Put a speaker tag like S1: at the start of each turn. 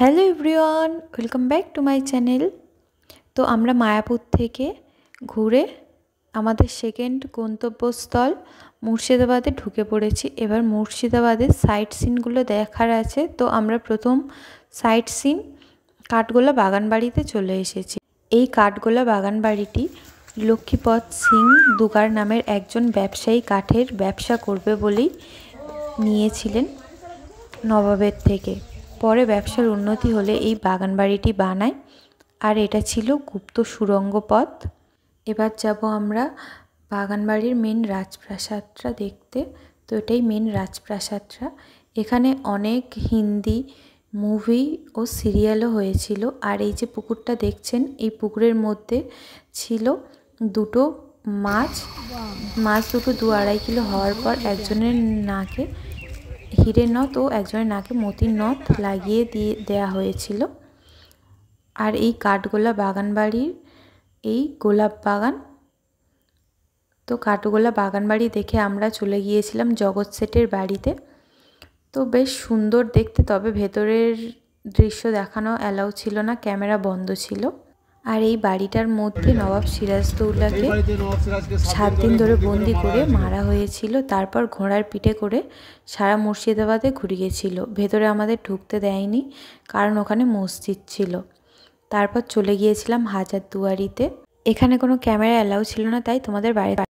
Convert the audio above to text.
S1: Hello everyone, welcome back to my channel. তো আমরা মায়াপুর থেকে ঘুরে আমাদের সেকেন্ড গন্তব্যস্থল মুর্শিদাবাদে ঢুকে পড়েছি। এবার মুর্শিদাবাদের সাইট সিনগুলো দেখার আছে। তো আমরা প্রথম সাইট সিন কাঠগোলা বাগানবাড়িতে চলে এসেছি। এই কাঠগোলা বাগানবাড়িটি লক্ষ্মীপদ সিং দুগার নামের একজন ব্যবসায়ী কাঠের ব্যবসা করবে বলেই নিয়েছিলেন নবাবের থেকে। পরে ব্যবসার উন্নতি হলে এই বাগানবাড়িটি বানায়, আর এটা ছিল গুপ্ত সুড়ঙ্গ পথ। এবার যাব আমরা বাগানবাড়ির মেন রাজপ্রাসাদটা দেখতে। তো এটাই মেন রাজপ্রাসাদটা। এখানে অনেক হিন্দি মুভি ও সিরিয়ালও হয়েছিল। আর এই যে পুকুরটা দেখছেন, এই পুকুরের মধ্যে ছিল দুটো মাছ দুটো 2-2.5 কিলো হওয়ার পর একজনের নাকে হীরের নথ ও একজনের নাকে মতির নথ লাগিয়ে দেওয়া হয়েছিল। আর এই কাঠগোলা বাগানবাড়ির এই গোলাপ বাগান। তো কাঠগোলা বাগানবাড়ি দেখে আমরা চলে গিয়েছিলাম জগৎ শেঠের বাড়িতে। তো বেশ সুন্দর দেখতে, তবে ভেতরের দৃশ্য দেখানো অ্যালাউ ছিল না, ক্যামেরা বন্ধ ছিল। আর এই বাড়িটার মধ্যে নবাব সিরাজদৌল্লাকে 7 দিন ধরে বন্দি করে মারা হয়েছিল। তারপর ঘোড়ার পিঠে করে সারা মুর্শিদাবাদে ঘুরিয়েছিল। ভেতরে আমাদের ঢুকতে দেয়নি, কারণ ওখানে মসজিদ ছিল। তারপর চলে গিয়েছিলাম হাজারদুয়ারিতে। এখানে কোনো ক্যামেরা অ্যালাউ ছিল না, তাই তোমাদের বাইরে